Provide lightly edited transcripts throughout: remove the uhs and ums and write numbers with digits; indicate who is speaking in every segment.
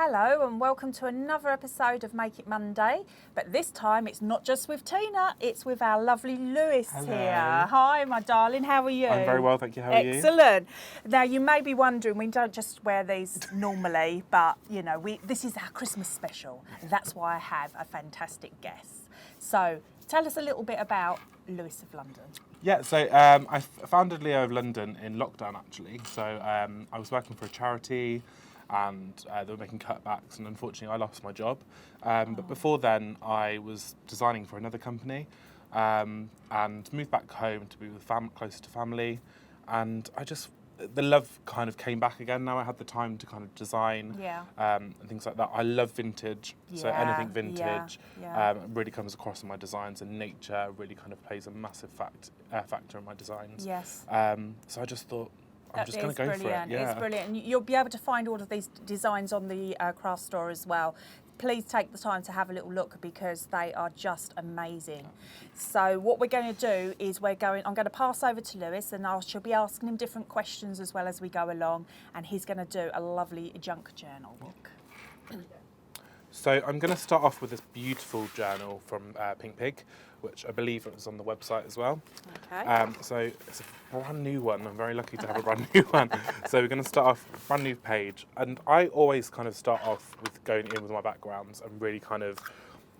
Speaker 1: Hello and welcome to another episode of Make It Monday, but this time it's not just with Tina, it's with our lovely Lewis here. Hi my darling, how are you?
Speaker 2: I'm very well, thank you. How are you?
Speaker 1: Excellent. Now you may be wondering, we don't just wear these normally, but you know, this is our Christmas special. That's why I have a fantastic guest. So tell us a little bit about Lewis of London.
Speaker 2: Yeah, so I founded Leo of London in lockdown actually. So I was working for a charity and they were making cutbacks and unfortunately I lost my job. But before then I was designing for another company and moved back home to be with closer to family, and the love kind of came back again. Now I had the time to kind of design and things like that. I love vintage, so anything vintage really comes across in my designs, and nature really kind of plays a massive factor in my designs.
Speaker 1: Yes.
Speaker 2: So I just thought, I'm just going to go for it.
Speaker 1: Yeah. It's brilliant. And you'll be able to find all of these designs on the craft store as well. Please take the time to have a little look because they are just amazing. So what we're going to do is I'm going to pass over to Lewis, and I shall be asking him different questions as well as we go along, and he's going to do a lovely junk journal book.
Speaker 2: So I'm going to start off with this beautiful journal from Pink Pig, which I believe is on the website as well.
Speaker 1: Okay.
Speaker 2: So it's a brand new one. I'm very lucky to have a brand new one. So we're going to start off brand new page, and I always kind of start off with going in with my backgrounds and really kind of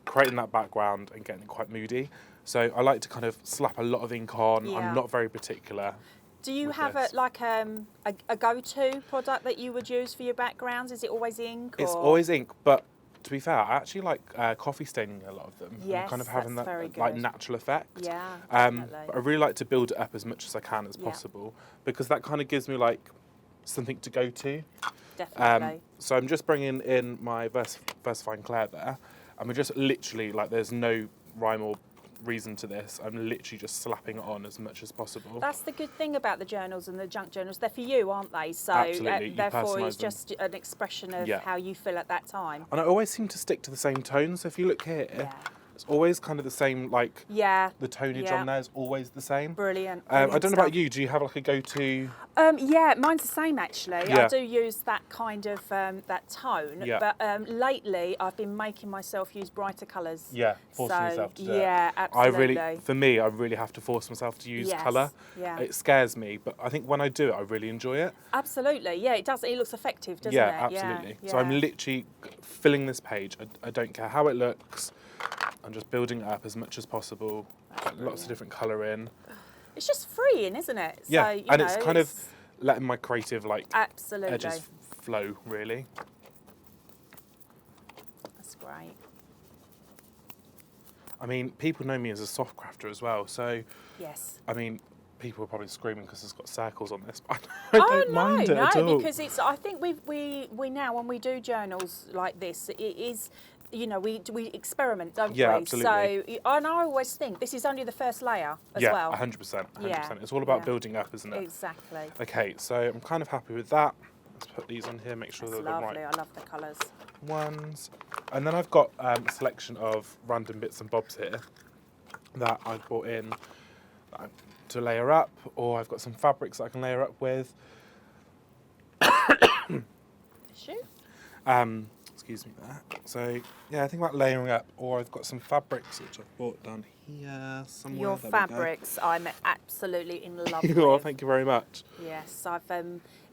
Speaker 2: creating that background and getting it quite moody. So I like to kind of slap a lot of ink on.
Speaker 1: Yeah.
Speaker 2: I'm not very particular.
Speaker 1: Do you have a go-to product that you would use for your backgrounds? Is it always ink?
Speaker 2: It's always ink, but to be fair, I actually like coffee staining a lot of them.
Speaker 1: Yes,
Speaker 2: and kind of having
Speaker 1: that's very
Speaker 2: that like
Speaker 1: good.
Speaker 2: natural effect.
Speaker 1: Yeah, definitely.
Speaker 2: But I really like to build it up as much as I can as possible, because that kind of gives me like something to go to.
Speaker 1: Definitely.
Speaker 2: So I'm just bringing in my Versifying Clair there, and we're just literally like, there's no rhyme or reason to this. I'm literally just slapping it on as much as possible.
Speaker 1: That's the good thing about the journals and the junk journals. They're for you, aren't they? So
Speaker 2: Absolutely.
Speaker 1: therefore
Speaker 2: personalise
Speaker 1: it's just an expression of how you feel at that time.
Speaker 2: And I always seem to stick to the same tone. So if you look here, it's always kind of the same, like the tonage on there is always the same.
Speaker 1: Brilliant.
Speaker 2: I don't know about you, do you have like a go-to?
Speaker 1: Yeah, mine's the same actually. I do use that kind of, that tone, but lately I've been making myself use brighter colours.
Speaker 2: Yeah, forcing yourself to do it.
Speaker 1: Yeah, absolutely.
Speaker 2: I really have to force myself to use colour.
Speaker 1: Yeah.
Speaker 2: It scares me, but I think when I do it, I really enjoy it.
Speaker 1: Absolutely, yeah, it does. It looks effective, doesn't it?
Speaker 2: Yeah, absolutely. So I'm literally filling this page. I don't care how it looks. I'm just building it up as much as possible. Got lots of different colour in.
Speaker 1: It's just freeing, isn't it?
Speaker 2: Yeah,
Speaker 1: so,
Speaker 2: and it's kind of letting my creative edges flow, really.
Speaker 1: That's great.
Speaker 2: I mean, people know me as a soft crafter as well, so I mean, people are probably screaming because it's got circles on this, but I don't mind it at all.
Speaker 1: Because it's. I think we now when we do journals like this, it is. You know, we experiment, don't we?
Speaker 2: Yeah, absolutely.
Speaker 1: So, and I always think this is only the first layer as well.
Speaker 2: Yeah, 100%. It's all about building up, isn't it?
Speaker 1: Exactly.
Speaker 2: Okay, so I'm kind of happy with that. Let's put these on here, make sure they're the right
Speaker 1: I love the colours.
Speaker 2: ones. And then I've got a selection of random bits and bobs here that I brought in to layer up, or I've got some fabrics that I can layer up with. Excuse me there. So, yeah, I think about layering up, or I've got some fabrics which I've bought down here somewhere.
Speaker 1: Your fabrics, I'm absolutely in love with.
Speaker 2: Oh, thank you very much.
Speaker 1: Yes, I've.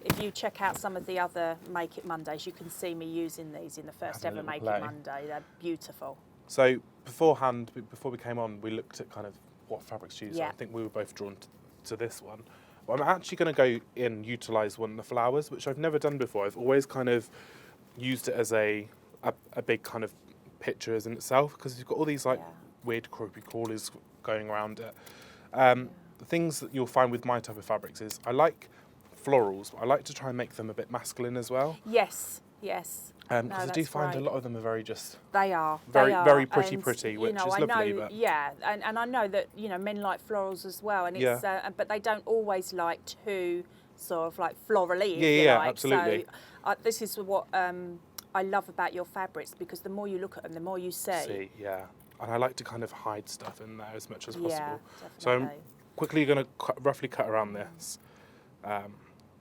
Speaker 1: If you check out some of the other Make It Mondays, you can see me using these in the first ever Make It Monday. They're beautiful.
Speaker 2: So beforehand, before we came on, we looked at kind of what fabrics to use.
Speaker 1: Yeah.
Speaker 2: I think we were both drawn to this one. But I'm actually going to go in and utilise one of the flowers, which I've never done before. I've always kind of used it as a big kind of picture as in itself, because you've got all these like weird creepy crawlies going around it. The things that you'll find with my type of fabrics is I like florals, but I like to try and make them a bit masculine as well.
Speaker 1: Yes.
Speaker 2: Because I do find a lot of them are very just...
Speaker 1: They are.
Speaker 2: Very pretty, which
Speaker 1: you know,
Speaker 2: is lovely. But
Speaker 1: and I know that, you know, men like florals as well, and it's but they don't always like too sort of like florally, if you like.
Speaker 2: Absolutely.
Speaker 1: So this is what I love about your fabrics, because the more you look at them, the more you see.
Speaker 2: And I like to kind of hide stuff in there as much as possible.
Speaker 1: Yeah,
Speaker 2: so I'm quickly going to roughly cut around this.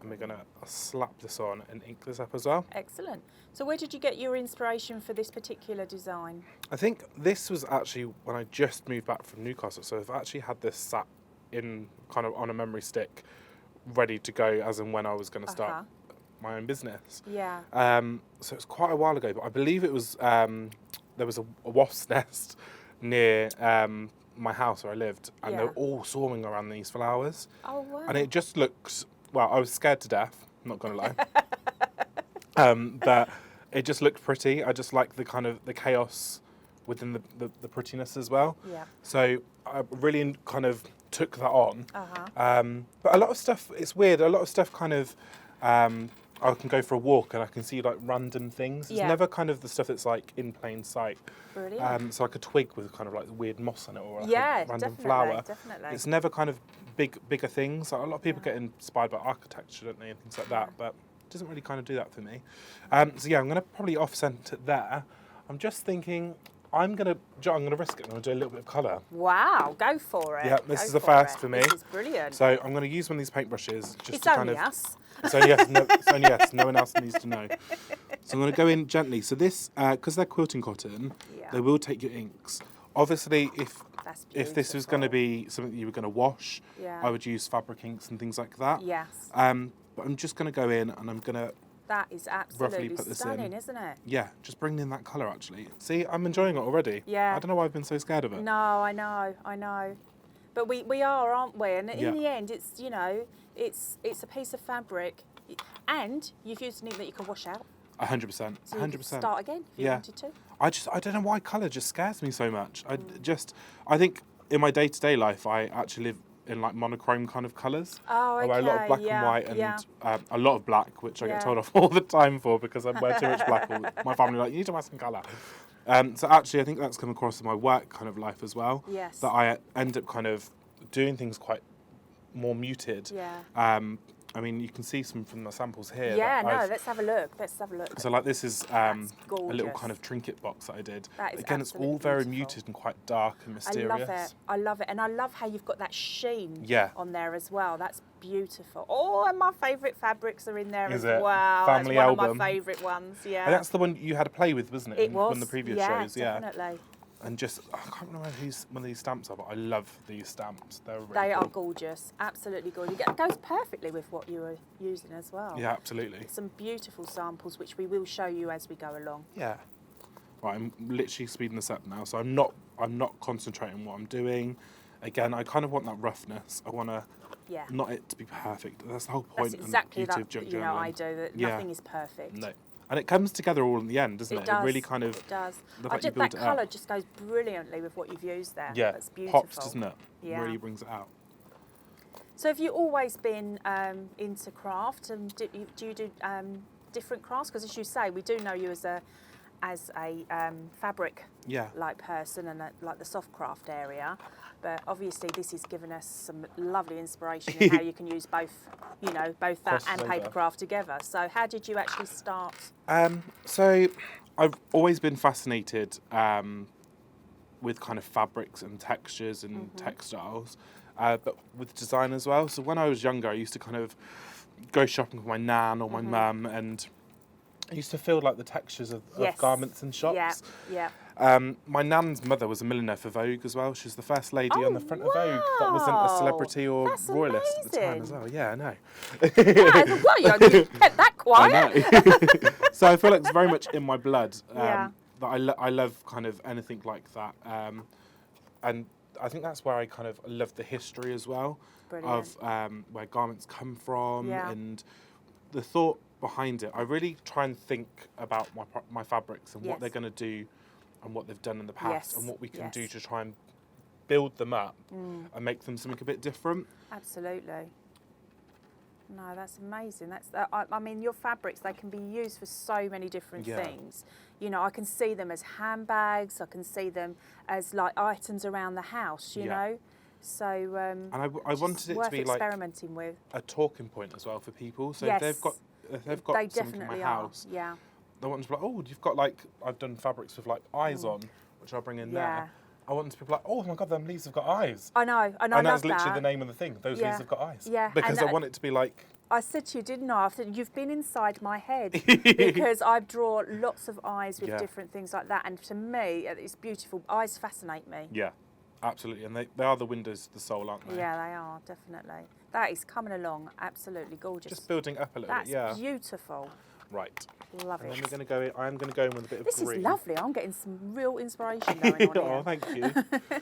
Speaker 2: and we're going to slap this on and ink this up as well.
Speaker 1: Excellent. So where did you get your inspiration for this particular design?
Speaker 2: I think this was actually when I just moved back from Newcastle, so I've actually had this sat in kind of on a memory stick, ready to go as and when I was going to start my own business.
Speaker 1: Yeah.
Speaker 2: So it's quite a while ago, but I believe it was there was a wasp's nest near my house where I lived, and they were all swarming around these flowers.
Speaker 1: Oh wow.
Speaker 2: And it just looks, well, I was scared to death, not going to lie. But it just looked pretty. I just like the kind of the chaos within the prettiness as well.
Speaker 1: Yeah.
Speaker 2: So I really kind of took that on.
Speaker 1: Uh-huh.
Speaker 2: But a lot of stuff, it's weird, a lot of stuff kind of, I can go for a walk and I can see like random things. It's never kind of the stuff that's like in plain sight.
Speaker 1: Brilliant.
Speaker 2: So like a twig with kind of like weird moss on it, or like a random
Speaker 1: definitely,
Speaker 2: flower.
Speaker 1: Definitely.
Speaker 2: It's never kind of bigger things. Like a lot of people get inspired by architecture, don't they, and things like that. But it doesn't really kind of do that for me. So yeah, I'm going to probably off-cent it there. I'm just thinking, I'm going to risk it. I'm going to do a little bit of colour.
Speaker 1: Wow, go for it.
Speaker 2: Yeah, this is a first for me.
Speaker 1: This is brilliant.
Speaker 2: So I'm going to use one of these paintbrushes just
Speaker 1: It's
Speaker 2: to kind
Speaker 1: only
Speaker 2: of.
Speaker 1: us.
Speaker 2: It's only us. No one else needs to know. So I'm going to go in gently. So this, because they're quilting cotton, they will take your inks. Obviously, if this was going to be something that you were going to wash, I would use fabric inks and things like that.
Speaker 1: Yes.
Speaker 2: But I'm just going to go in and I'm going to
Speaker 1: That is
Speaker 2: roughly
Speaker 1: absolutely
Speaker 2: put this
Speaker 1: stunning,
Speaker 2: in.
Speaker 1: isn't it?
Speaker 2: Yeah, just bring in that colour actually. See, I'm enjoying it already.
Speaker 1: Yeah.
Speaker 2: I don't know why I've been so scared of it.
Speaker 1: No, I know. But we are, aren't we? And in the end, it's, you know, it's a piece of fabric, and you've used an ink that you can wash out.
Speaker 2: 100%.
Speaker 1: So you
Speaker 2: 100%.
Speaker 1: could start again if you wanted to.
Speaker 2: I don't know why colour just scares me so much. I think in my day-to-day life, I actually live in like monochrome kind of colours.
Speaker 1: Oh, okay.
Speaker 2: I wear a lot of black and white and a lot of black, which I get told off all the time for because I wear too much black. My family are like, you need to wear some colour. So actually, I think that's come across in my work kind of life as well.
Speaker 1: Yes.
Speaker 2: That I end up kind of doing things quite more muted.
Speaker 1: Yeah.
Speaker 2: I mean, you can see some from the samples here.
Speaker 1: Yeah, no, let's have a look.
Speaker 2: So like this is a little
Speaker 1: gorgeous.
Speaker 2: kind of trinket box that I did.
Speaker 1: That is
Speaker 2: Again, it's all
Speaker 1: absolutely
Speaker 2: very
Speaker 1: beautiful.
Speaker 2: muted and quite dark and mysterious.
Speaker 1: I love it. And I love how you've got that sheen
Speaker 2: Yeah.
Speaker 1: on there as well. That's beautiful. Oh, and my favourite fabrics are in there
Speaker 2: Is
Speaker 1: as
Speaker 2: it?
Speaker 1: well.
Speaker 2: Family
Speaker 1: That's one
Speaker 2: album.
Speaker 1: of my favourite ones, yeah.
Speaker 2: And that's the one you had to play with, wasn't it?
Speaker 1: It
Speaker 2: in
Speaker 1: was.
Speaker 2: one of the previous shows,
Speaker 1: Definitely.
Speaker 2: And just, I can't remember whose one of these stamps are, but I love these stamps. They're really
Speaker 1: They
Speaker 2: cool.
Speaker 1: are gorgeous. Absolutely gorgeous. It goes perfectly with what you were using as well.
Speaker 2: Yeah, absolutely.
Speaker 1: Some beautiful samples, which we will show you as we go along.
Speaker 2: Yeah. Right, I'm literally speeding this up now, so I'm not concentrating on what I'm doing. Again, I kind of want that roughness. I want to not it to be perfect. That's the whole point.
Speaker 1: That's exactly
Speaker 2: and the beauty
Speaker 1: that.
Speaker 2: of junk
Speaker 1: You know,
Speaker 2: journaling.
Speaker 1: I do that.
Speaker 2: Yeah.
Speaker 1: Nothing is perfect.
Speaker 2: No. And it comes together all in the end, doesn't it?
Speaker 1: It does.
Speaker 2: It really kind of.
Speaker 1: It does.
Speaker 2: the
Speaker 1: I
Speaker 2: fact you
Speaker 1: did that
Speaker 2: build it up.
Speaker 1: colour just goes brilliantly with what you've used there.
Speaker 2: Yeah,
Speaker 1: That's beautiful.
Speaker 2: pops, doesn't it?
Speaker 1: Yeah.
Speaker 2: Really brings it out.
Speaker 1: So have you always been into craft, and do you do different crafts? Because as you say, we do know you as a fabric like person and like the soft craft area. But obviously, this has given us some lovely inspiration in how you can use both, both that and paper craft together. So how did you actually start?
Speaker 2: So I've always been fascinated with kind of fabrics and textures and textiles, but with design as well. So when I was younger, I used to kind of go shopping with my nan or my mum, and I used to feel like the textures of garments in shops.
Speaker 1: Yeah.
Speaker 2: My nan's mother was a milliner for Vogue as well. She was the first lady on the front of Vogue that wasn't a celebrity or
Speaker 1: That's
Speaker 2: royalist at the time
Speaker 1: amazing.
Speaker 2: as well. Yeah, I know.
Speaker 1: Well, you kept that quiet.
Speaker 2: I know. So I feel like it's very much in my blood.
Speaker 1: Yeah.
Speaker 2: That I love kind of anything like that. And I think that's where I kind of love the history as well.
Speaker 1: Brilliant.
Speaker 2: Of where garments come from
Speaker 1: Yeah.
Speaker 2: and the thought behind it. I really try and think about my fabrics and what they're going to do and what they've done in the past and what we can do to try and build them up and make them something a bit different.
Speaker 1: Absolutely. No, that's amazing. I mean, your fabrics, they can be used for so many different things. You know, I can see them as handbags. I can see them as like items around the house, you know. So,
Speaker 2: and I wanted it to be like
Speaker 1: experimenting with
Speaker 2: a talking point as well for people. So if they've got
Speaker 1: they
Speaker 2: something in my
Speaker 1: definitely
Speaker 2: house,
Speaker 1: yeah.
Speaker 2: they want to be like, oh, you've got like, I've done fabrics with like eyes on, which I'll bring in there. I want to be like, oh my God, them leaves have got eyes.
Speaker 1: I know, and I
Speaker 2: And
Speaker 1: love
Speaker 2: that's literally
Speaker 1: that.
Speaker 2: the name of the thing. Those
Speaker 1: Yeah.
Speaker 2: leaves have got eyes.
Speaker 1: Yeah,
Speaker 2: Because
Speaker 1: and
Speaker 2: I want it to be like...
Speaker 1: I said to you, didn't I? I said, you've been inside my head because I draw lots of eyes with
Speaker 2: Yeah.
Speaker 1: different things like that. And to me, it's beautiful. Eyes fascinate me.
Speaker 2: Yeah, absolutely. And they are the windows to the soul, aren't they?
Speaker 1: Yeah, they are, definitely. That is coming along absolutely gorgeous.
Speaker 2: Just building up a little
Speaker 1: That's
Speaker 2: bit, yeah.
Speaker 1: beautiful.
Speaker 2: Right.
Speaker 1: Love
Speaker 2: And
Speaker 1: it.
Speaker 2: then we're going to go in, I'm going to go in with a bit of
Speaker 1: This
Speaker 2: green.
Speaker 1: is lovely. I'm getting some real inspiration going on
Speaker 2: Oh,
Speaker 1: here.
Speaker 2: thank you.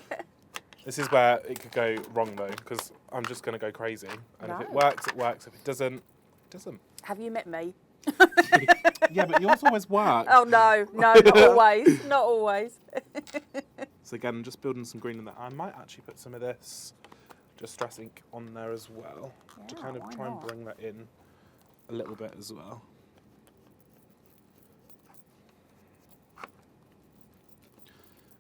Speaker 2: This is where it could go wrong though, because I'm just going to go crazy. And if it
Speaker 1: No.
Speaker 2: works, it works. If it doesn't, it doesn't.
Speaker 1: Have you met me?
Speaker 2: Yeah, but yours always work.
Speaker 1: Oh, no, not always. Not always.
Speaker 2: So again, I'm just building some green in there. I might actually put some of this Distress ink on there as well, to
Speaker 1: Yeah,
Speaker 2: kind of
Speaker 1: why
Speaker 2: try and
Speaker 1: not?
Speaker 2: bring that in a little bit as well.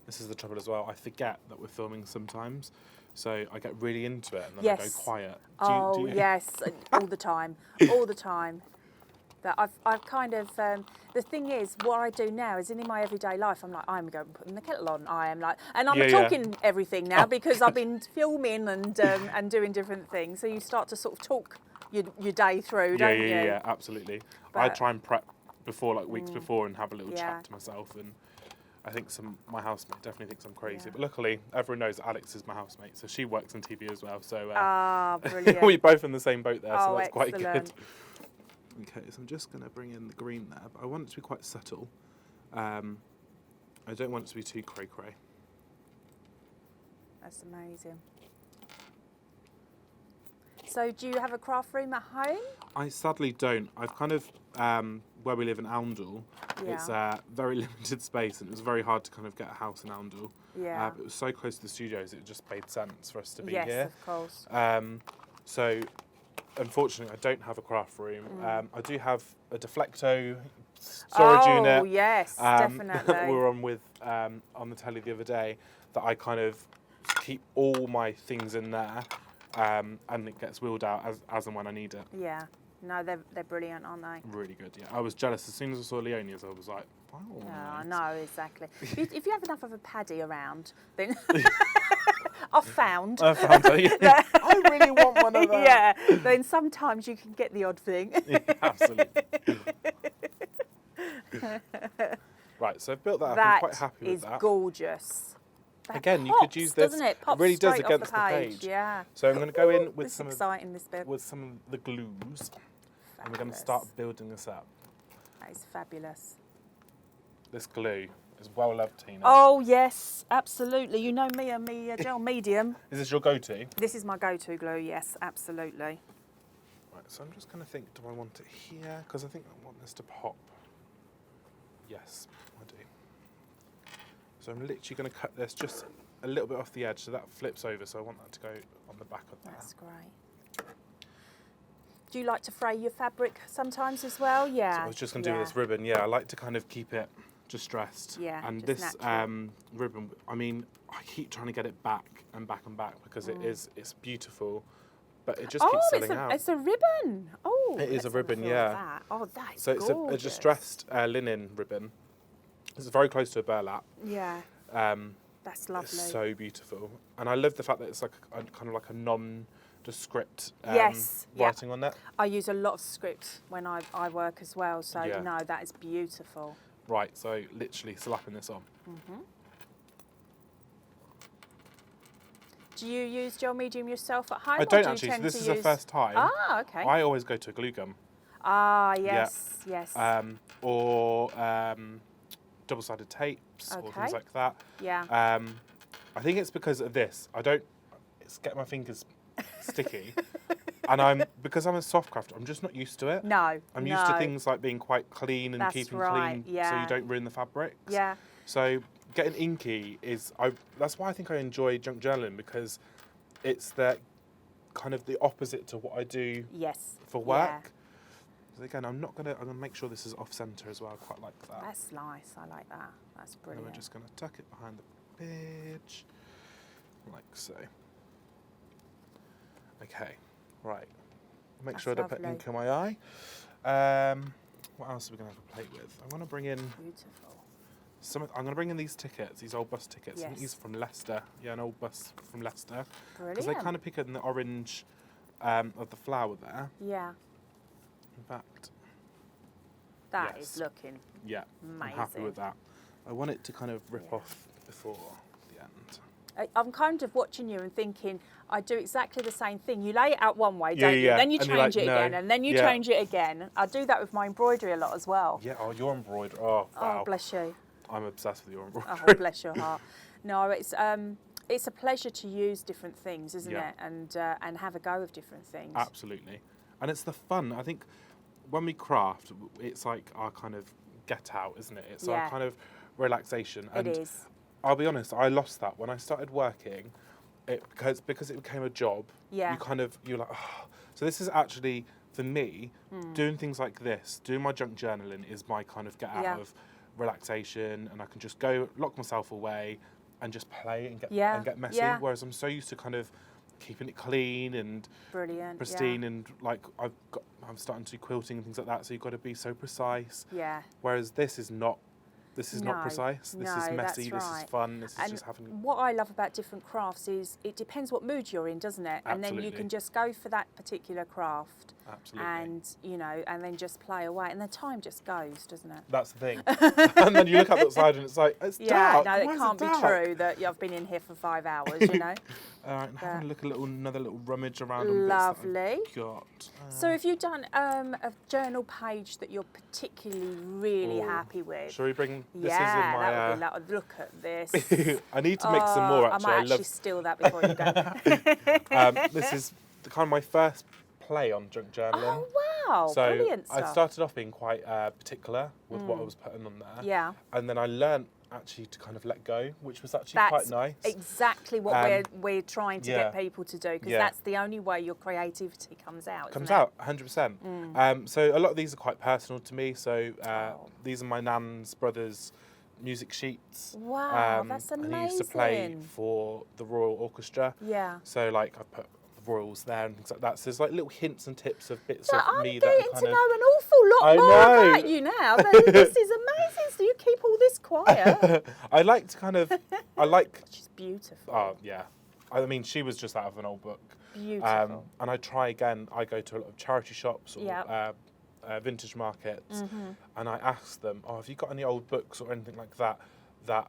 Speaker 2: This is the trouble as well. I forget that we're filming sometimes, so I get really into it and then I go
Speaker 1: Yes.
Speaker 2: quiet.
Speaker 1: Oh,
Speaker 2: do you?
Speaker 1: yes, all the time, all the time. That I've kind of, the thing is, what I do now is in my everyday life, I'm like, I'm going putting the kettle on. I am like, and I'm
Speaker 2: Yeah, yeah.
Speaker 1: talking everything now because I've been filming and doing different things. So you start to sort of talk your day through,
Speaker 2: Yeah,
Speaker 1: don't
Speaker 2: yeah,
Speaker 1: you?
Speaker 2: yeah, absolutely. I
Speaker 1: But-
Speaker 2: try and prep before, like weeks before, and have a little
Speaker 1: Yeah.
Speaker 2: chat to myself. And I think my housemate definitely thinks I'm crazy.
Speaker 1: Yeah.
Speaker 2: But luckily, everyone knows Alex is my housemate, so she works in TV as well. So
Speaker 1: Ah, brilliant.
Speaker 2: we're both in the same boat there, so
Speaker 1: Oh,
Speaker 2: that's quite
Speaker 1: excellent.
Speaker 2: good. Okay, so I'm just going to bring in the green there, but I want it to be quite subtle. I don't want it to be too cray-cray.
Speaker 1: That's amazing. So do you have a craft room at home?
Speaker 2: I sadly don't. I've kind of, where we live in Oundle, it's
Speaker 1: Yeah.
Speaker 2: very limited space, and it was very hard to kind of get a house in Oundle.
Speaker 1: Yeah.
Speaker 2: But it was so close to the studios, it just made sense for us to be
Speaker 1: Yes,
Speaker 2: here.
Speaker 1: of course.
Speaker 2: So, unfortunately, I don't have a craft room. I do have a Deflecto storage
Speaker 1: Oh,
Speaker 2: unit.
Speaker 1: yes,
Speaker 2: that
Speaker 1: definitely.
Speaker 2: we were on with on the telly the other day, that I kind of keep all my things in there, and it gets wheeled out as and when I need it.
Speaker 1: Yeah. No, they're brilliant, aren't they?
Speaker 2: Really good, yeah. I was jealous as soon as I saw Leonia's. I was like, wow.
Speaker 1: Yeah, I
Speaker 2: nice.
Speaker 1: know, exactly. If you have enough of a paddy around, then I've found.
Speaker 2: I found it. Yeah. I really want one of those.
Speaker 1: Yeah, then sometimes you can get the odd thing.
Speaker 2: Yeah, absolutely. Right, so I've built that up. I'm
Speaker 1: That
Speaker 2: quite happy with
Speaker 1: is
Speaker 2: that.
Speaker 1: gorgeous. That
Speaker 2: Again, you
Speaker 1: pops,
Speaker 2: could use this.
Speaker 1: doesn't it? Pops
Speaker 2: really does
Speaker 1: straight off
Speaker 2: against the page.
Speaker 1: Yeah.
Speaker 2: So I'm going to go in with
Speaker 1: This is
Speaker 2: some of
Speaker 1: exciting, this bit.
Speaker 2: the glues, and we're going to
Speaker 1: Fabulous.
Speaker 2: start building this up.
Speaker 1: That is fabulous.
Speaker 2: This glue is well loved, Tina.
Speaker 1: Oh, yes, absolutely. You know me and me gel medium.
Speaker 2: Is this your go-to?
Speaker 1: This is my go-to glue, yes, absolutely.
Speaker 2: Right, so I'm just going to think, do I want it here? Because I think I want this to pop. Yes, I do. So I'm literally going to cut this just a little bit off the edge, so that flips over, so I want that to go on the back of that.
Speaker 1: That's great. Do you like to fray your fabric sometimes as well? Yeah.
Speaker 2: So I was just going to do this ribbon. Yeah, I like to kind of keep it distressed.
Speaker 1: Yeah,
Speaker 2: And
Speaker 1: just
Speaker 2: this
Speaker 1: natural.
Speaker 2: ribbon, I mean, I keep trying to get it back and back and back because it's beautiful, but it just keeps selling out.
Speaker 1: It's a ribbon. Oh,
Speaker 2: It is
Speaker 1: let's
Speaker 2: a
Speaker 1: have
Speaker 2: ribbon,
Speaker 1: feel of
Speaker 2: yeah.
Speaker 1: that. Oh, that is
Speaker 2: So it's a
Speaker 1: gorgeous.
Speaker 2: distressed linen ribbon. It's very close to a burlap.
Speaker 1: Yeah,
Speaker 2: Um,
Speaker 1: that's lovely.
Speaker 2: It's so beautiful, and I love the fact that it's like a kind of like a nondescript
Speaker 1: Yes, yeah.
Speaker 2: writing on that.
Speaker 1: I use a lot of script when I work as well, so
Speaker 2: Yeah.
Speaker 1: no, that is beautiful.
Speaker 2: Right, so literally slapping this on.
Speaker 1: Do you use gel medium yourself at home?
Speaker 2: I
Speaker 1: or
Speaker 2: don't
Speaker 1: do you
Speaker 2: actually. So
Speaker 1: tend
Speaker 2: this
Speaker 1: to
Speaker 2: is the
Speaker 1: use-
Speaker 2: first time.
Speaker 1: Ah, okay.
Speaker 2: I always go to glue gum.
Speaker 1: Ah, yes, yes.
Speaker 2: Or double-sided tapes or
Speaker 1: Okay.
Speaker 2: things like that.
Speaker 1: Yeah.
Speaker 2: I think it's because of this. It's getting my fingers sticky, and because I'm a soft crafter, I'm just not used to it.
Speaker 1: No,
Speaker 2: I'm used to
Speaker 1: no.
Speaker 2: things like being quite clean and
Speaker 1: That's
Speaker 2: keeping
Speaker 1: right,
Speaker 2: clean, so
Speaker 1: yeah.
Speaker 2: you don't ruin the fabrics.
Speaker 1: Yeah.
Speaker 2: So getting inky that's why I think I enjoy junk journaling, because it's the kind of the opposite to what I do
Speaker 1: Yes.
Speaker 2: for work. So again, I'm gonna make sure this is off center as well. I quite like that.
Speaker 1: That's nice. I like that. That's
Speaker 2: And
Speaker 1: brilliant.
Speaker 2: we're just gonna tuck it behind the page, like so. Okay, right. Make
Speaker 1: That's
Speaker 2: sure I don't put
Speaker 1: lovely.
Speaker 2: ink in my eye. What else are we gonna have a plate with? I'm gonna bring in
Speaker 1: Beautiful.
Speaker 2: I'm going to bring in these tickets, these old bus tickets. I think
Speaker 1: Yes.
Speaker 2: these are from Leicester. Yeah, an old bus from Leicester.
Speaker 1: Brilliant.
Speaker 2: Because they kind of pick up in the orange of the flower there.
Speaker 1: Yeah,
Speaker 2: In fact,
Speaker 1: that
Speaker 2: Yes.
Speaker 1: is looking
Speaker 2: yeah, I'm happy
Speaker 1: amazing.
Speaker 2: with that. I want it to kind of rip
Speaker 1: Yeah.
Speaker 2: off before the end.
Speaker 1: I'm kind of watching you and thinking, I do exactly the same thing. You lay it out one way, don't you?
Speaker 2: yeah.
Speaker 1: Then you
Speaker 2: And you're
Speaker 1: change
Speaker 2: like,
Speaker 1: it
Speaker 2: no.
Speaker 1: again, and then you
Speaker 2: Yeah.
Speaker 1: change it again. I do that with my embroidery a lot as well.
Speaker 2: Yeah, oh, your embroidery. Oh, wow.
Speaker 1: Oh, bless you.
Speaker 2: I'm obsessed with your embroidery.
Speaker 1: Oh, bless your heart. No, it's a pleasure to use different things, isn't
Speaker 2: Yeah.
Speaker 1: it? And have a go with different things.
Speaker 2: Absolutely. And it's the fun. I think when we craft, it's like our kind of get out, isn't it? It's
Speaker 1: Yeah.
Speaker 2: our kind of relaxation.
Speaker 1: It
Speaker 2: And
Speaker 1: is.
Speaker 2: I'll be honest, I lost that when I started working. Because it became a job.
Speaker 1: Yeah.
Speaker 2: You're like, oh. So this is actually for me doing things like this, doing my junk journaling is my kind of get out
Speaker 1: Yeah.
Speaker 2: of relaxation, and I can just go lock myself away and just play and
Speaker 1: Yeah,
Speaker 2: get messy.
Speaker 1: yeah.
Speaker 2: Whereas I'm so used to kind of keeping it clean and
Speaker 1: Brilliant.
Speaker 2: pristine, and like I'm starting to do quilting and things like that. So you've got to be so precise.
Speaker 1: Yeah.
Speaker 2: Whereas this is not. This is
Speaker 1: No,
Speaker 2: not precise. This is
Speaker 1: no,
Speaker 2: messy.
Speaker 1: that's
Speaker 2: This
Speaker 1: right.
Speaker 2: is fun. This is
Speaker 1: And
Speaker 2: just having.
Speaker 1: what I love about different crafts is it depends what mood you're in, doesn't it? And then you
Speaker 2: Absolutely.
Speaker 1: can just go for that particular craft.
Speaker 2: Absolutely.
Speaker 1: And, and then just play away. And the time just goes, doesn't it?
Speaker 2: That's the thing. And then you look outside and it's like, it's
Speaker 1: Yeah,
Speaker 2: dark.
Speaker 1: no,
Speaker 2: Why
Speaker 1: it
Speaker 2: is
Speaker 1: can't be
Speaker 2: dark?
Speaker 1: true that I've been in here for 5 hours, you know.
Speaker 2: All right, and having a look, another little rummage around on
Speaker 1: Lovely.
Speaker 2: bits that I've got.
Speaker 1: So have you done a journal page that you're particularly really
Speaker 2: Ooh.
Speaker 1: happy with?
Speaker 2: Shall we bring this?
Speaker 1: Yeah,
Speaker 2: is in my.
Speaker 1: that would be look at this.
Speaker 2: I need to make some more.
Speaker 1: I
Speaker 2: Actually,
Speaker 1: might
Speaker 2: I
Speaker 1: actually
Speaker 2: love.
Speaker 1: steal that before you go.
Speaker 2: This is kind of my first play on junk journaling.
Speaker 1: Oh, wow.
Speaker 2: So
Speaker 1: Brilliant
Speaker 2: I
Speaker 1: stuff.
Speaker 2: started off being quite particular with what I was putting on there.
Speaker 1: Yeah.
Speaker 2: And then I learnt actually to kind of let go, which was actually
Speaker 1: That's
Speaker 2: quite nice.
Speaker 1: exactly what we're trying to
Speaker 2: yeah.
Speaker 1: get people to do, because
Speaker 2: Yeah.
Speaker 1: that's the only way your creativity comes out.
Speaker 2: Comes
Speaker 1: isn't it?
Speaker 2: out 100%. So a lot of these are quite personal to me. So
Speaker 1: Oh.
Speaker 2: these are my nan's brother's music sheets.
Speaker 1: Wow, that's
Speaker 2: And he used to play
Speaker 1: amazing.
Speaker 2: for the Royal Orchestra.
Speaker 1: Yeah.
Speaker 2: So like I put the Royals there and things like that. So there's like little hints and tips of bits
Speaker 1: So
Speaker 2: of
Speaker 1: I'm
Speaker 2: me
Speaker 1: getting
Speaker 2: that
Speaker 1: to
Speaker 2: kind of.
Speaker 1: know an awful lot
Speaker 2: I
Speaker 1: more
Speaker 2: know.
Speaker 1: about you now. This is amazing. So you keep all this quiet.
Speaker 2: I like to kind of. I like.
Speaker 1: She's beautiful.
Speaker 2: Oh yeah. I mean, she was just out of an old book.
Speaker 1: Beautiful.
Speaker 2: And I try again. I go to a lot of charity shops or
Speaker 1: Yep.
Speaker 2: vintage markets, and I ask them, "Oh, have you got any old books or anything like that that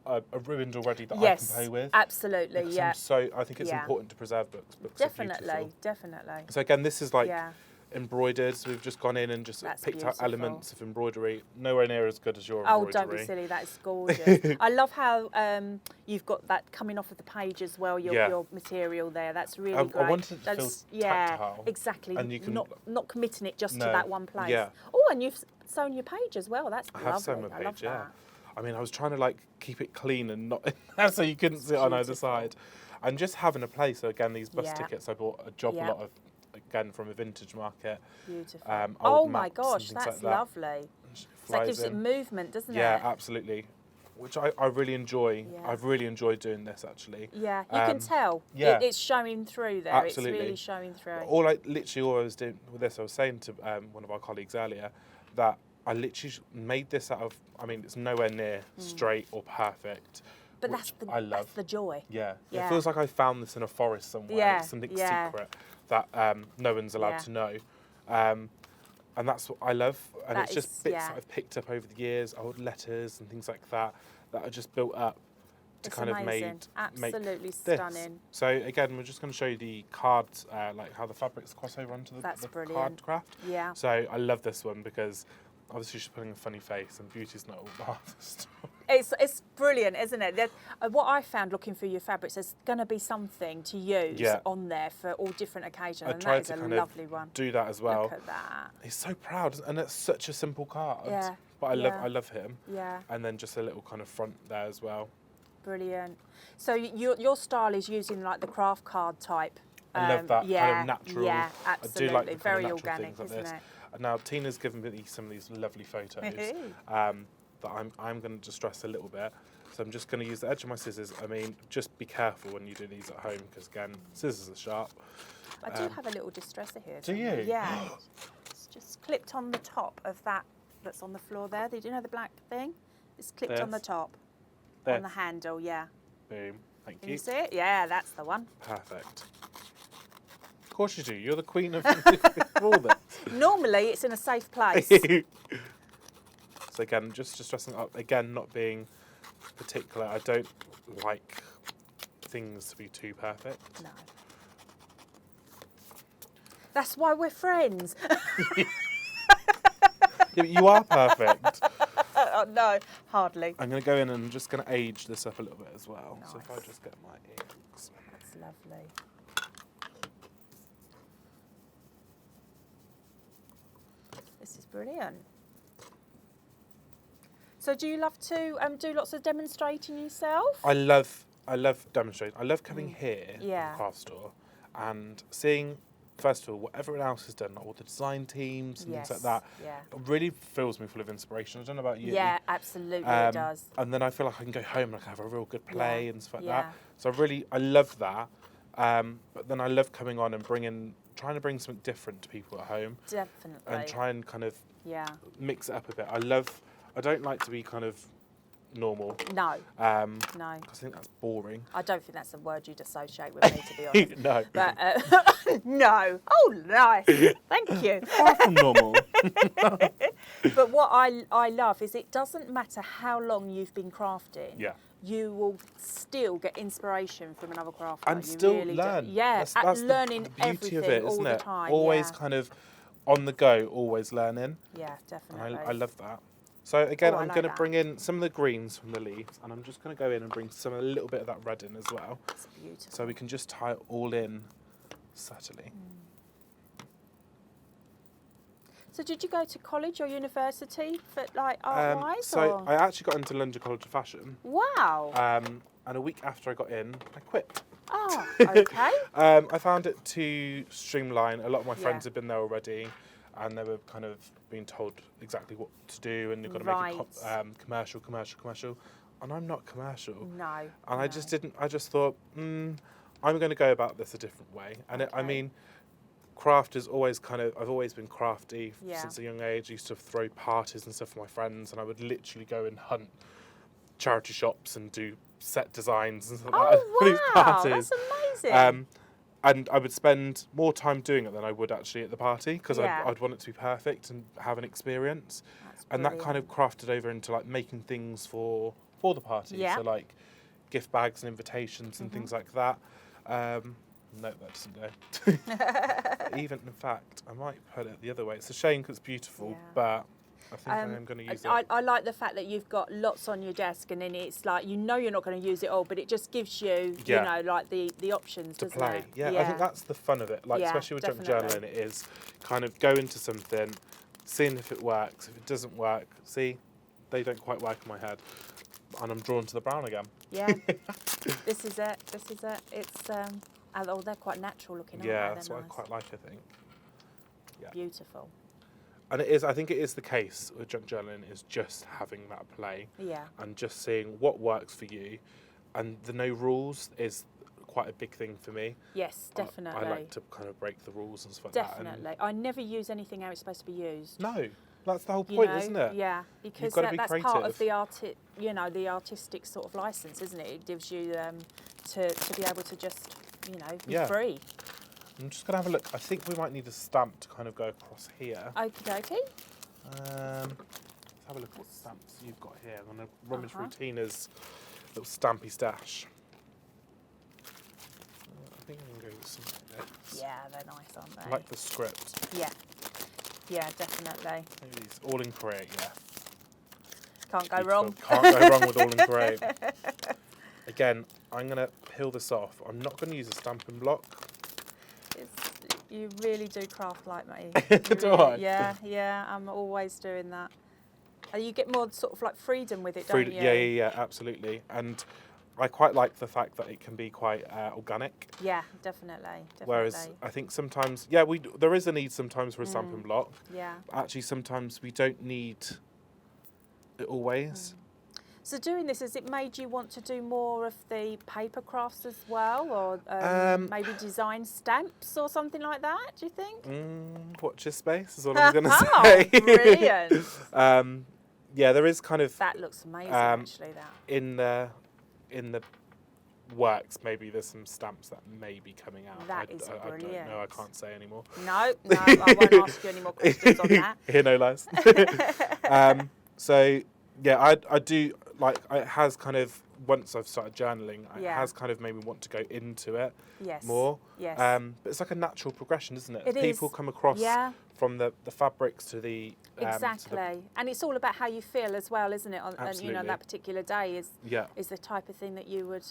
Speaker 2: are ruined already that I can play with?"
Speaker 1: Absolutely.
Speaker 2: Because
Speaker 1: Yeah.
Speaker 2: I think it's
Speaker 1: Yeah.
Speaker 2: important to preserve books. Books are beautiful.
Speaker 1: Definitely.
Speaker 2: So again, this is like
Speaker 1: Yeah.
Speaker 2: embroidered. So we've just gone in and just
Speaker 1: That's
Speaker 2: picked out
Speaker 1: beautiful.
Speaker 2: elements of embroidery. Nowhere near as good as your
Speaker 1: Oh,
Speaker 2: embroidery.
Speaker 1: don't be silly. That's gorgeous. I love how you've got that coming off of the page as well.
Speaker 2: Yeah.
Speaker 1: Your material there. That's really
Speaker 2: I
Speaker 1: great.
Speaker 2: wanted it to feel tactile,
Speaker 1: exactly.
Speaker 2: and you can-
Speaker 1: not committing it just to
Speaker 2: No,
Speaker 1: that one place.
Speaker 2: yeah.
Speaker 1: Oh, and you've sewn your page as well. That's
Speaker 2: I
Speaker 1: lovely.
Speaker 2: have sewn my
Speaker 1: I love
Speaker 2: page, yeah.
Speaker 1: that.
Speaker 2: I mean, I was trying to like keep it clean and not so you couldn't sit on either
Speaker 1: Beautiful.
Speaker 2: side, and just having a place. So again, these bus
Speaker 1: Yeah.
Speaker 2: tickets I bought a job
Speaker 1: Yeah.
Speaker 2: lot of, again from a vintage market.
Speaker 1: Beautiful.
Speaker 2: Old
Speaker 1: Oh my
Speaker 2: maps and
Speaker 1: gosh,
Speaker 2: things
Speaker 1: that's
Speaker 2: like that.
Speaker 1: lovely.
Speaker 2: And she
Speaker 1: So that
Speaker 2: flies
Speaker 1: gives it
Speaker 2: in.
Speaker 1: movement, doesn't
Speaker 2: Yeah,
Speaker 1: it?
Speaker 2: absolutely. Which I really enjoy.
Speaker 1: Yeah.
Speaker 2: I've really enjoyed doing this actually.
Speaker 1: Yeah, you can tell.
Speaker 2: yeah.
Speaker 1: It's showing through there.
Speaker 2: Absolutely.
Speaker 1: It's really showing through.
Speaker 2: All I was doing with this, I was saying to one of our colleagues earlier that I literally made this out of. I mean, it's nowhere near straight or perfect.
Speaker 1: But
Speaker 2: which
Speaker 1: that's
Speaker 2: I love.
Speaker 1: the joy.
Speaker 2: Yeah.
Speaker 1: Yeah.
Speaker 2: It feels like I found this in a forest somewhere.
Speaker 1: Yeah,
Speaker 2: It's something
Speaker 1: yeah.
Speaker 2: secret that no one's allowed
Speaker 1: Yeah.
Speaker 2: to know. And that's what I love. And
Speaker 1: That
Speaker 2: it's just
Speaker 1: is-
Speaker 2: bits
Speaker 1: yeah.
Speaker 2: that I've picked up over the years, old letters and things like that, that are just built up to
Speaker 1: It's
Speaker 2: kind
Speaker 1: amazing.
Speaker 2: of make
Speaker 1: Absolutely
Speaker 2: this.
Speaker 1: stunning.
Speaker 2: So again, we're just going to show you the cards, like how the fabrics cross over onto
Speaker 1: That's
Speaker 2: the
Speaker 1: brilliant.
Speaker 2: card craft.
Speaker 1: Yeah.
Speaker 2: So I love this one because obviously she's putting a funny face and beauty's not all half the story.
Speaker 1: It's brilliant, isn't it? What I found looking through your fabrics, there's going to be something to use
Speaker 2: Yeah.
Speaker 1: on there for all different occasions,
Speaker 2: I
Speaker 1: and
Speaker 2: tried
Speaker 1: that is
Speaker 2: to
Speaker 1: a
Speaker 2: kind
Speaker 1: lovely
Speaker 2: of
Speaker 1: one.
Speaker 2: do that as well.
Speaker 1: Look at that.
Speaker 2: He's so proud, and it's such a simple card.
Speaker 1: Yeah,
Speaker 2: But I
Speaker 1: yeah.
Speaker 2: love him.
Speaker 1: Yeah,
Speaker 2: And then just a little kind of front there as well.
Speaker 1: brilliant. So your style is using like the craft card type.
Speaker 2: I love that
Speaker 1: yeah,
Speaker 2: kind of natural.
Speaker 1: Yeah,
Speaker 2: I
Speaker 1: absolutely.
Speaker 2: do like the kind
Speaker 1: Very
Speaker 2: of natural
Speaker 1: organic,
Speaker 2: things like
Speaker 1: isn't
Speaker 2: this. And now Tina's given me some of these lovely photos that I'm going to just stress a little bit. So I'm just going to use the edge of my scissors. I mean, just be careful when you do these at home because again, scissors are sharp.
Speaker 1: I do have a little distresser here.
Speaker 2: Do
Speaker 1: somewhere.
Speaker 2: you?
Speaker 1: Yeah. It's just clipped on the top of that that's on the floor there. Did you know the black thing? It's clipped on the
Speaker 2: This?
Speaker 1: top,
Speaker 2: This.
Speaker 1: on the handle, yeah.
Speaker 2: Boom. Thank
Speaker 1: Can
Speaker 2: you.
Speaker 1: you see it? Yeah, that's the one.
Speaker 2: Perfect. Of course you do. You're the queen of all this.
Speaker 1: Normally, it's in a safe place.
Speaker 2: So again, just stressing up, again, not being particular. I don't like things to be too perfect.
Speaker 1: No. That's why we're friends.
Speaker 2: Yeah, but you are perfect.
Speaker 1: Oh, no, hardly.
Speaker 2: I'm going to go in and I'm just going to age this up a little bit as well. So if I
Speaker 1: Nice.
Speaker 2: just get my inks.
Speaker 1: That's lovely. This is brilliant. So do you love to do lots of demonstrating yourself?
Speaker 2: I love demonstrating. I love coming here to
Speaker 1: Yeah.
Speaker 2: the craft store and seeing, first of all, what everyone else has done, like all the design teams and things like that.
Speaker 1: Yeah.
Speaker 2: It really fills me full of inspiration. I don't know about you.
Speaker 1: Yeah, absolutely it does.
Speaker 2: And then I feel like I can go home and I can have a real good play
Speaker 1: Yeah,
Speaker 2: and stuff like
Speaker 1: yeah.
Speaker 2: that. So I love that. But then I love coming on and trying to bring something different to people at home
Speaker 1: Definitely.
Speaker 2: and try and kind of
Speaker 1: Yeah.
Speaker 2: mix it up a bit. I don't like to be kind of normal.
Speaker 1: No.
Speaker 2: No.
Speaker 1: No.
Speaker 2: I think that's boring.
Speaker 1: I don't think that's a word you'd associate with me, to be honest.
Speaker 2: No.
Speaker 1: But no. Oh, nice. Thank you.
Speaker 2: Far from normal.
Speaker 1: But what I love is it doesn't matter how long you've been crafting.
Speaker 2: Yeah.
Speaker 1: You will still get inspiration from another crafter.
Speaker 2: And
Speaker 1: You
Speaker 2: still
Speaker 1: really
Speaker 2: learn.
Speaker 1: Do. Yeah,
Speaker 2: That's
Speaker 1: learning
Speaker 2: the beauty
Speaker 1: everything
Speaker 2: of it,
Speaker 1: all
Speaker 2: isn't
Speaker 1: the
Speaker 2: it?
Speaker 1: time.
Speaker 2: Always
Speaker 1: yeah.
Speaker 2: kind of on the go, always learning.
Speaker 1: Yeah,
Speaker 2: And
Speaker 1: definitely.
Speaker 2: I love that. So again,
Speaker 1: Oh, I
Speaker 2: I'm
Speaker 1: like
Speaker 2: going to
Speaker 1: that.
Speaker 2: bring in some of the greens from the leaves, and I'm just going to go in and bring a little bit of that red in as well.
Speaker 1: It's beautiful.
Speaker 2: So we can just tie it all in subtly.
Speaker 1: So did you go to college or university for like art-wise?
Speaker 2: So
Speaker 1: or?
Speaker 2: I actually got into London College of Fashion,
Speaker 1: Wow.
Speaker 2: and a week after I got in, I quit.
Speaker 1: Oh, okay.
Speaker 2: I found it too streamlined. A lot of my friends
Speaker 1: Yeah.
Speaker 2: had been there already, and they were kind of being told exactly what to do, and you've got to
Speaker 1: Right.
Speaker 2: make it commercial, and I'm not commercial.
Speaker 1: No.
Speaker 2: And
Speaker 1: no.
Speaker 2: I just didn't. I just thought, I'm going to go about this a different way. And I
Speaker 1: Okay.
Speaker 2: mean, craft is always I've always been crafty
Speaker 1: Yeah.
Speaker 2: since a young age. I used to throw parties and stuff for my friends, and I would literally go and hunt charity shops and do set designs and stuff like that for these
Speaker 1: Oh, wow.
Speaker 2: parties.
Speaker 1: That's amazing.
Speaker 2: And I would spend more time doing it than I would actually at the party because
Speaker 1: Yeah.
Speaker 2: I'd want it to be perfect and have an experience.
Speaker 1: That's
Speaker 2: And that kind of
Speaker 1: brilliant.
Speaker 2: crafted over into like making things for the party.
Speaker 1: Yeah.
Speaker 2: So like gift bags and invitations and things like that. No, that doesn't go. Even in fact, I might put it the other way. It's a shame because it's beautiful,
Speaker 1: Yeah.
Speaker 2: but I think I am going to use
Speaker 1: I like the fact that you've got lots on your desk, and then it's like you're not going to use it all, but it just gives you,
Speaker 2: Yeah.
Speaker 1: you know, like the options,
Speaker 2: to
Speaker 1: doesn't
Speaker 2: play.
Speaker 1: it?
Speaker 2: Yeah, I think that's the fun of it. Like
Speaker 1: Yeah,
Speaker 2: especially with junk
Speaker 1: definitely.
Speaker 2: journaling, it is kind of go into something, seeing if it works. If it doesn't work, see, they don't quite work in my head, and I'm drawn to the brown again.
Speaker 1: Yeah. This is it. It's oh, they're quite natural looking.
Speaker 2: Yeah,
Speaker 1: aren't they?
Speaker 2: that's
Speaker 1: They're
Speaker 2: what I
Speaker 1: nice.
Speaker 2: quite like. I think. Yeah.
Speaker 1: Beautiful.
Speaker 2: And it is. I think it is the case with junk journaling is just having that play
Speaker 1: Yeah.
Speaker 2: and just seeing what works for you, and the no rules is quite a big thing for me.
Speaker 1: Yes, definitely.
Speaker 2: I like to kind of break the rules and stuff like that.
Speaker 1: Definitely. I never use anything how it's supposed to be used.
Speaker 2: No, that's the whole
Speaker 1: You
Speaker 2: point,
Speaker 1: know?
Speaker 2: isn't it?
Speaker 1: Yeah, because
Speaker 2: gotta be
Speaker 1: that's part of
Speaker 2: creative.
Speaker 1: the artistic sort of license, isn't it? It gives you to be able to just, be
Speaker 2: Yeah.
Speaker 1: free.
Speaker 2: I'm just going to have a look. I think we might need a stamp to kind of go across here.
Speaker 1: Okie dokie.
Speaker 2: Let's have a look at what stamps you've got here. I'm going to rummage through Tina's little stampy stash. I think I'm going to go with something like this.
Speaker 1: Yeah, they're nice, aren't they?
Speaker 2: I like the script.
Speaker 1: Yeah. Yeah, definitely.
Speaker 2: Maybe these all in create, yeah.
Speaker 1: Can't go
Speaker 2: Beautiful.
Speaker 1: wrong.
Speaker 2: Can't go wrong with all in create. Again, I'm going to peel this off. I'm not going to use a stamping block.
Speaker 1: You really do craft like me.
Speaker 2: Do I?
Speaker 1: Yeah, I'm always doing that. You get more sort of like freedom with it, don't
Speaker 2: Fruit,
Speaker 1: you?
Speaker 2: yeah, absolutely. And I quite like the fact that it can be quite organic.
Speaker 1: Yeah, definitely.
Speaker 2: Whereas I think sometimes, there is a need sometimes for a stamping block.
Speaker 1: Yeah.
Speaker 2: But actually, sometimes we don't need it always.
Speaker 1: So doing this, has it made you want to do more of the paper crafts as well, or maybe design stamps or something like that? Do you think?
Speaker 2: Watch your space is all I'm going to
Speaker 1: Oh,
Speaker 2: say.
Speaker 1: brilliant!
Speaker 2: yeah, there is kind of
Speaker 1: That looks amazing, actually. That.
Speaker 2: in the works. Maybe there's some stamps that may be coming out.
Speaker 1: That is
Speaker 2: I don't
Speaker 1: brilliant.
Speaker 2: know. I can't say anymore.
Speaker 1: No, I won't ask you any more questions on that.
Speaker 2: Hear no lies. So yeah, I do like. It has kind of, once I've started journaling, it has kind of made me want to go into it more.
Speaker 1: Yes.
Speaker 2: But it's like a natural progression, isn't it?
Speaker 1: It
Speaker 2: People
Speaker 1: is.
Speaker 2: come across from the fabrics to the
Speaker 1: Exactly, and it's all about how you feel as well, isn't it? On that particular day is the type of thing that you would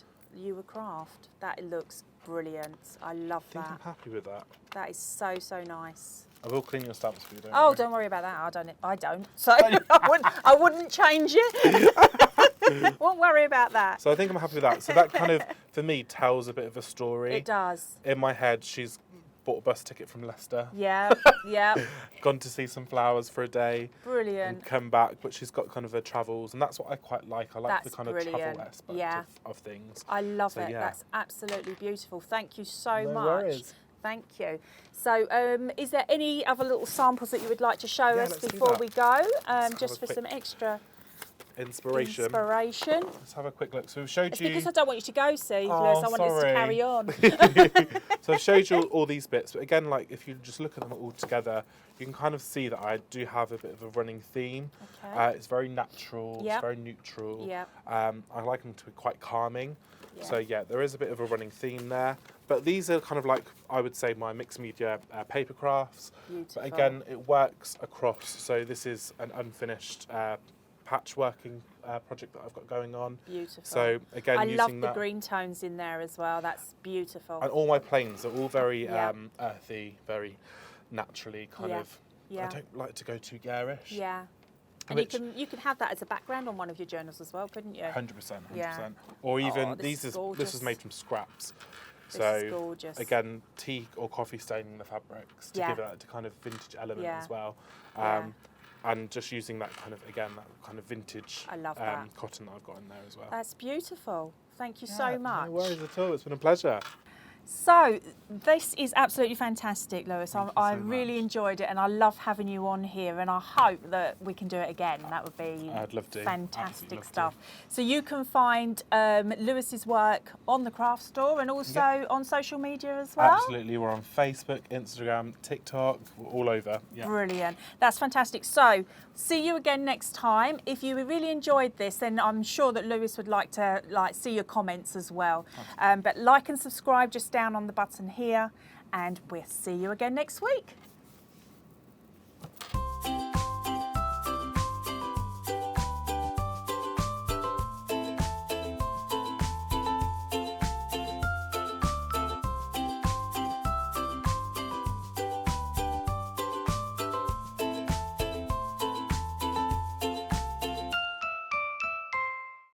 Speaker 1: craft. That looks brilliant. I love
Speaker 2: I think
Speaker 1: that.
Speaker 2: I'm happy with that.
Speaker 1: That is so nice.
Speaker 2: I will clean your stamps for you.
Speaker 1: Don't worry about that. I don't. So I wouldn't change it. Won't worry about that.
Speaker 2: So I think I'm happy with that. So that kind of, for me, tells a bit of a story.
Speaker 1: It does.
Speaker 2: In my head, she's bought a bus ticket from Leicester.
Speaker 1: Yeah.
Speaker 2: Gone to see some flowers for a day.
Speaker 1: Brilliant.
Speaker 2: And come back, but she's got kind of her travels, and that's what I quite like. I like the kind of travel aspect of things.
Speaker 1: I love it.
Speaker 2: Yeah.
Speaker 1: That's absolutely beautiful. Thank you so
Speaker 2: No
Speaker 1: much.
Speaker 2: worries.
Speaker 1: Thank you. So, is there any other little samples that you would like to show us
Speaker 2: let's do
Speaker 1: before
Speaker 2: that.
Speaker 1: we go?
Speaker 2: Let's
Speaker 1: Just
Speaker 2: have a
Speaker 1: for some extra
Speaker 2: Inspiration.
Speaker 1: Let's
Speaker 2: have a quick look. So we've showed you.
Speaker 1: because I don't want you to go, see, Lewis. I want us to carry on.
Speaker 2: So I've showed you all these bits, but again, like if you just look at them all together, you can kind of see that I do have a bit of a running theme.
Speaker 1: Okay.
Speaker 2: It's very natural. It's very neutral.
Speaker 1: Yeah.
Speaker 2: I like them to be quite calming. Yeah. So yeah, there is a bit of a running theme there. But these are kind of like, I would say, my mixed media paper crafts.
Speaker 1: Beautiful.
Speaker 2: But again, it works across. So this is an unfinished patchworking project that I've got going on.
Speaker 1: Beautiful.
Speaker 2: So again,
Speaker 1: I
Speaker 2: using
Speaker 1: love the
Speaker 2: that,
Speaker 1: green tones in there as well. That's beautiful.
Speaker 2: and all my planes are all very earthy, very naturally kind of.
Speaker 1: Yeah.
Speaker 2: I don't like to go too garish.
Speaker 1: Yeah. And you can have that as a background on one of your journals as well, couldn't you?
Speaker 2: 100%.
Speaker 1: Yeah.
Speaker 2: Or even
Speaker 1: this is
Speaker 2: this is made from scraps.
Speaker 1: This is gorgeous.
Speaker 2: Again, tea or coffee staining the fabrics to give it a kind of vintage element as well. And just using that kind of, again, that kind of vintage cotton that I've got in there as well.
Speaker 1: That's beautiful. Thank you so much.
Speaker 2: No worries at all. It's been a pleasure.
Speaker 1: So this is absolutely fantastic, Lewis. I really enjoyed it, and I love having you on here, and I hope that we can do it again. That would be
Speaker 2: I'd love to.
Speaker 1: Fantastic stuff. So you can find Lewis's work on the craft store and also on social media as well.
Speaker 2: Absolutely, we're on Facebook, Instagram, TikTok, we're all over. Yeah.
Speaker 1: Brilliant. That's fantastic. So see you again next time. If you really enjoyed this, then I'm sure that Lewis would like to see your comments as well. But like and subscribe just down on the button here, and we'll see you again next week.